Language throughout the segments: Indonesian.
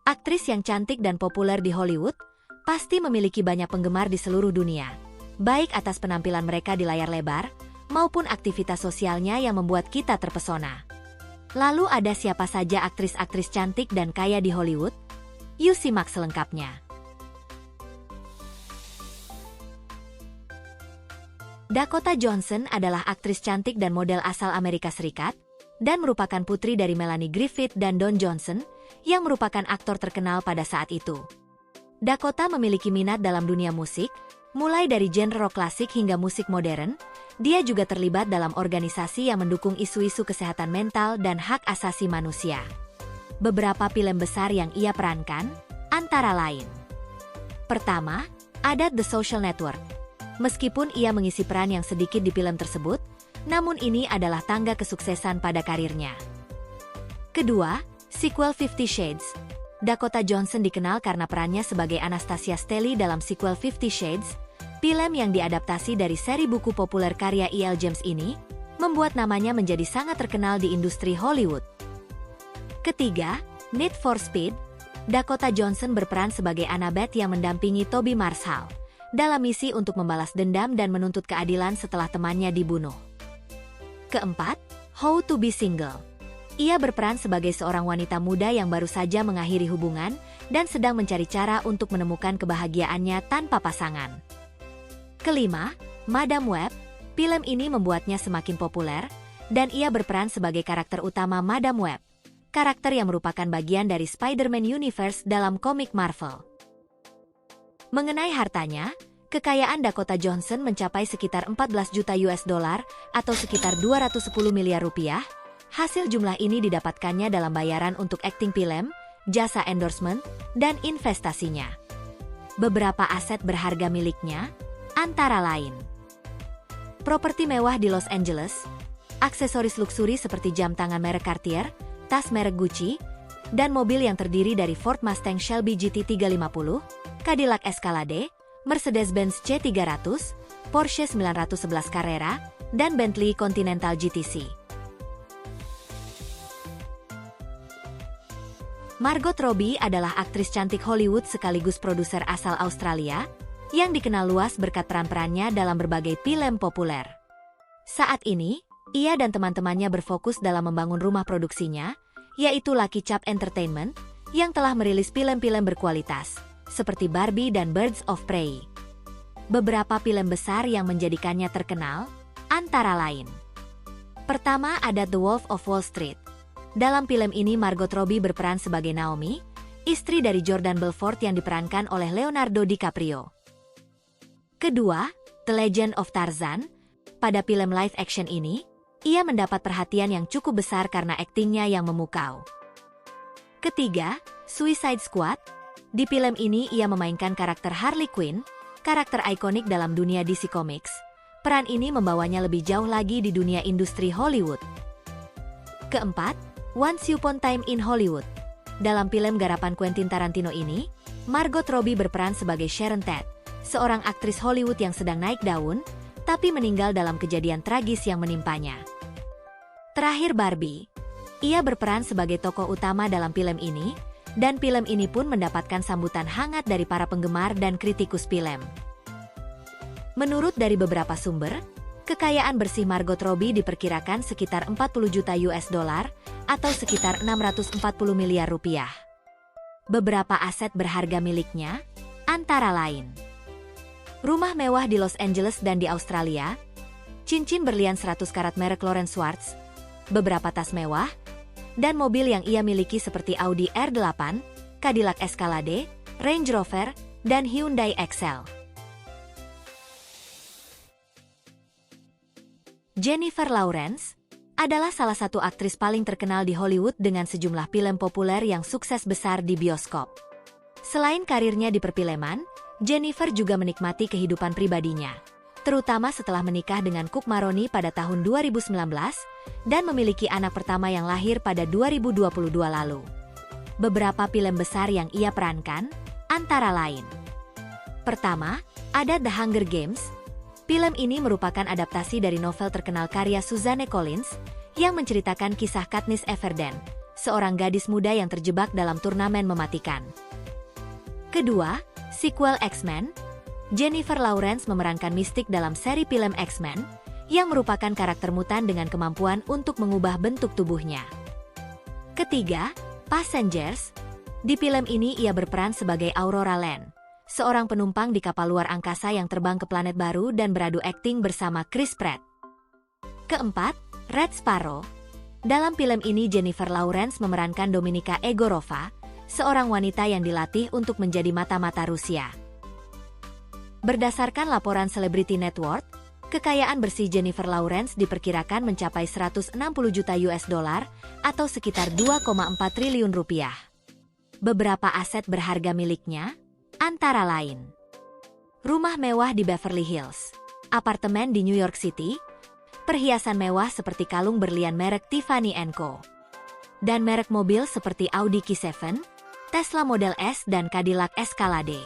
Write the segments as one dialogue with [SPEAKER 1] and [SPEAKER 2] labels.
[SPEAKER 1] Aktris yang cantik dan populer di Hollywood pasti memiliki banyak penggemar di seluruh dunia, baik atas penampilan mereka di layar lebar maupun aktivitas sosialnya yang membuat kita terpesona. Lalu ada siapa saja aktris-aktris cantik dan kaya di Hollywood? Yuk simak selengkapnya. Dakota Johnson adalah aktris cantik dan model asal Amerika Serikat, dan merupakan putri dari Melanie Griffith dan Don Johnson, yang merupakan aktor terkenal pada saat itu. Dakota memiliki minat dalam dunia musik, mulai dari genre rock klasik hingga musik modern. Dia juga terlibat dalam organisasi yang mendukung isu-isu kesehatan mental dan hak asasi manusia. Beberapa film besar yang ia perankan, antara lain. Pertama, ada The Social Network. Meskipun ia mengisi peran yang sedikit di film tersebut, namun ini adalah tangga kesuksesan pada karirnya. Kedua, sequel 50 Shades. Dakota Johnson dikenal karena perannya sebagai Anastasia Steele dalam sequel 50 Shades, film yang diadaptasi dari seri buku populer karya E.L. James ini, membuat namanya menjadi sangat terkenal di industri Hollywood. Ketiga, Need for Speed. Dakota Johnson berperan sebagai Annabeth yang mendampingi Toby Marshall dalam misi untuk membalas dendam dan menuntut keadilan setelah temannya dibunuh. Keempat, How to be Single. Ia berperan sebagai seorang wanita muda yang baru saja mengakhiri hubungan dan sedang mencari cara untuk menemukan kebahagiaannya tanpa pasangan. Kelima, Madam Web. Film ini membuatnya semakin populer, dan ia berperan sebagai karakter utama Madam Web, karakter yang merupakan bagian dari Spider-Man Universe dalam komik Marvel. Mengenai hartanya, kekayaan Dakota Johnson mencapai sekitar 14 juta US dollar atau sekitar 210 miliar rupiah. Hasil jumlah ini didapatkannya dalam bayaran untuk akting film, jasa endorsement, dan investasinya. Beberapa aset berharga miliknya, antara lain properti mewah di Los Angeles, aksesoris luksuri seperti jam tangan merek Cartier, tas merek Gucci, dan mobil yang terdiri dari Ford Mustang Shelby GT 350, Cadillac Escalade, Mercedes-Benz C300, Porsche 911 Carrera, dan Bentley Continental GTC. Margot Robbie adalah aktris cantik Hollywood sekaligus produser asal Australia, yang dikenal luas berkat peran-perannya dalam berbagai film populer. Saat ini, ia dan teman-temannya berfokus dalam membangun rumah produksinya, yaitu Lucky Charm Entertainment, yang telah merilis film-film berkualitas, seperti Barbie dan Birds of Prey. Beberapa film besar yang menjadikannya terkenal, antara lain. Pertama ada The Wolf of Wall Street. Dalam film ini Margot Robbie berperan sebagai Naomi, istri dari Jordan Belfort yang diperankan oleh Leonardo DiCaprio. Kedua, The Legend of Tarzan. Pada film live action ini, ia mendapat perhatian yang cukup besar karena aktingnya yang memukau. Ketiga, Suicide Squad. Di film ini ia memainkan karakter Harley Quinn, karakter ikonik dalam dunia DC Comics. Peran ini membawanya lebih jauh lagi di dunia industri Hollywood. Keempat, Once Upon a Time in Hollywood. Dalam film garapan Quentin Tarantino ini, Margot Robbie berperan sebagai Sharon Tate, seorang aktris Hollywood yang sedang naik daun, tapi meninggal dalam kejadian tragis yang menimpanya. Terakhir Barbie. Ia berperan sebagai tokoh utama dalam film ini, dan film ini pun mendapatkan sambutan hangat dari para penggemar dan kritikus film. Menurut dari beberapa sumber, kekayaan bersih Margot Robbie diperkirakan sekitar 40 juta US dollar atau sekitar 640 miliar rupiah. Beberapa aset berharga miliknya, antara lain rumah mewah di Los Angeles dan di Australia, cincin berlian 100 karat merek Lawrence Schwartz, beberapa tas mewah, dan mobil yang ia miliki seperti Audi R8, Cadillac Escalade, Range Rover, dan Hyundai Excel. Jennifer Lawrence adalah salah satu aktris paling terkenal di Hollywood dengan sejumlah film populer yang sukses besar di bioskop. Selain karirnya di perfilman, Jennifer juga menikmati kehidupan pribadinya, terutama setelah menikah dengan Cook Maroney pada tahun 2019 dan memiliki anak pertama yang lahir pada 2022 lalu. Beberapa film besar yang ia perankan, antara lain. Pertama, ada The Hunger Games. Film ini merupakan adaptasi dari novel terkenal karya Suzanne Collins yang menceritakan kisah Katniss Everdeen, seorang gadis muda yang terjebak dalam turnamen mematikan. Kedua, sequel X-Men. Jennifer Lawrence memerankan Mystique dalam seri film X-Men, yang merupakan karakter mutan dengan kemampuan untuk mengubah bentuk tubuhnya. Ketiga, Passengers. Di film ini ia berperan sebagai Aurora Land, seorang penumpang di kapal luar angkasa yang terbang ke planet baru dan beradu akting bersama Chris Pratt. Keempat, Red Sparrow. Dalam film ini Jennifer Lawrence memerankan Dominika Egorova, seorang wanita yang dilatih untuk menjadi mata-mata Rusia. Berdasarkan laporan Celebrity Net Worth, kekayaan bersih Jennifer Lawrence diperkirakan mencapai 160 juta US dollar atau sekitar 2,4 triliun rupiah. Beberapa aset berharga miliknya, antara lain rumah mewah di Beverly Hills, apartemen di New York City, perhiasan mewah seperti kalung berlian merek Tiffany & Co, dan merek mobil seperti Audi Q7, Tesla Model S dan Cadillac Escalade.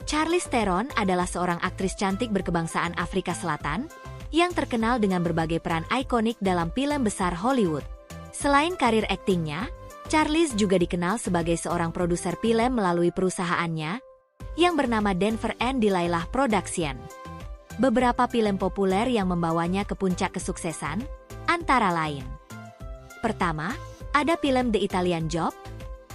[SPEAKER 1] Charlize Theron adalah seorang aktris cantik berkebangsaan Afrika Selatan yang terkenal dengan berbagai peran ikonik dalam film besar Hollywood. Selain karir aktingnya, Charlize juga dikenal sebagai seorang produser film melalui perusahaannya yang bernama Denver and Delilah Production. Beberapa film populer yang membawanya ke puncak kesuksesan, antara lain. Pertama, ada film The Italian Job.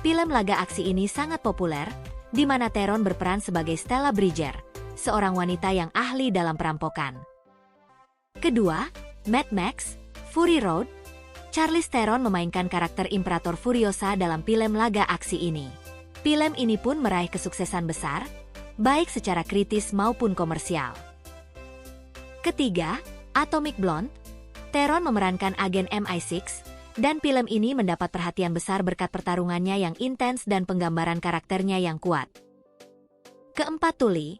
[SPEAKER 1] Film laga aksi ini sangat populer, di mana Theron berperan sebagai Stella Bridger, seorang wanita yang ahli dalam perampokan. Kedua, Mad Max, Fury Road. Charlize Theron memainkan karakter Imperator Furiosa dalam film laga aksi ini. Film ini pun meraih kesuksesan besar, baik secara kritis maupun komersial. Ketiga, Atomic Blonde. Theron memerankan agen MI6, dan film ini mendapat perhatian besar berkat pertarungannya yang intens dan penggambaran karakternya yang kuat. Keempat, Tully.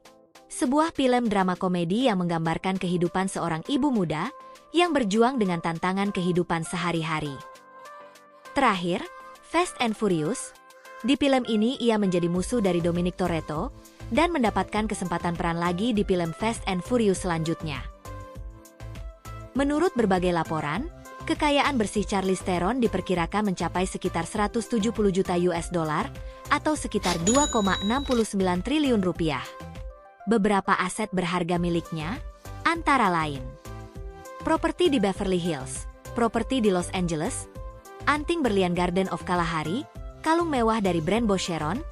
[SPEAKER 1] Sebuah film drama komedi yang menggambarkan kehidupan seorang ibu muda yang berjuang dengan tantangan kehidupan sehari-hari. Terakhir, Fast and Furious. Di film ini ia menjadi musuh dari Dominic Toretto dan mendapatkan kesempatan peran lagi di film Fast and Furious selanjutnya. Menurut berbagai laporan, kekayaan bersih Charlize Theron diperkirakan mencapai sekitar 170 juta US dollar atau sekitar 2,69 triliun rupiah. Beberapa aset berharga miliknya, antara lain properti di Beverly Hills, properti di Los Angeles, anting berlian Garden of Kalahari, kalung mewah dari brand Boucheron,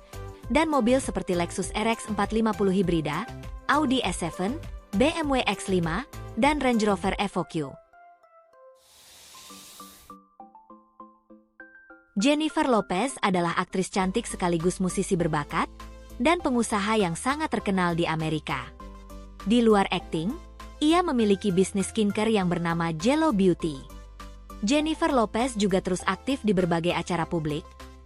[SPEAKER 1] dan mobil seperti Lexus RX 450 Hybrida, Audi S7, BMW X5, dan Range Rover Evoque. Jennifer Lopez adalah aktris cantik sekaligus musisi berbakat dan pengusaha yang sangat terkenal di Amerika. Di luar akting, ia memiliki bisnis skincare yang bernama JLO Beauty. Jennifer Lopez juga terus aktif di berbagai acara publik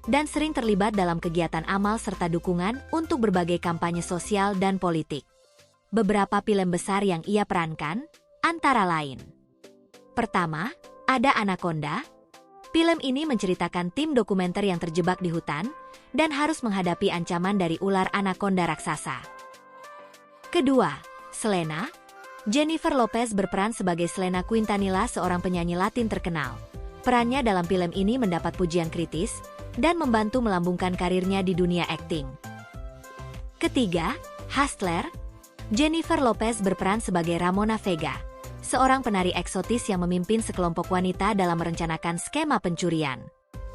[SPEAKER 1] dan sering terlibat dalam kegiatan amal serta dukungan untuk berbagai kampanye sosial dan politik. Beberapa film besar yang ia perankan, antara lain. Pertama, ada Anaconda. Film ini menceritakan tim dokumenter yang terjebak di hutan dan harus menghadapi ancaman dari ular anaconda raksasa. Kedua, Selena. Jennifer Lopez berperan sebagai Selena Quintanilla, seorang penyanyi Latin terkenal. Perannya dalam film ini mendapat pujian kritis dan membantu melambungkan karirnya di dunia akting. Ketiga, Hustler. Jennifer Lopez berperan sebagai Ramona Vega, seorang penari eksotis yang memimpin sekelompok wanita dalam merencanakan skema pencurian.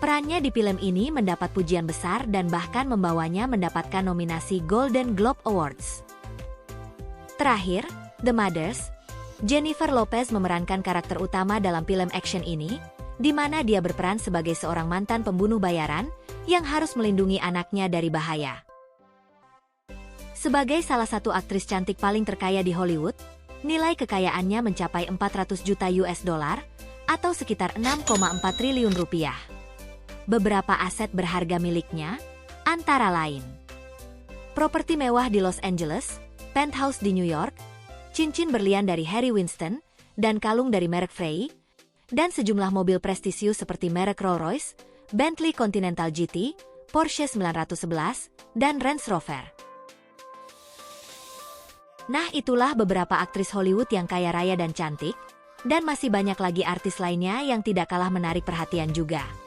[SPEAKER 1] Perannya di film ini mendapat pujian besar dan bahkan membawanya mendapatkan nominasi Golden Globe Awards. Terakhir, The Mothers. Jennifer Lopez memerankan karakter utama dalam film action ini, di mana dia berperan sebagai seorang mantan pembunuh bayaran yang harus melindungi anaknya dari bahaya. Sebagai salah satu aktris cantik paling terkaya di Hollywood, nilai kekayaannya mencapai 400 juta US dollar atau sekitar 6,4 triliun rupiah. Beberapa aset berharga miliknya, antara lain properti mewah di Los Angeles, penthouse di New York, cincin berlian dari Harry Winston, dan kalung dari merek Frey, dan sejumlah mobil prestisius seperti merek Rolls-Royce, Bentley Continental GT, Porsche 911, dan Range Rover. Nah, itulah beberapa aktris Hollywood yang kaya raya dan cantik. Dan masih banyak lagi artis lainnya yang tidak kalah menarik perhatian juga.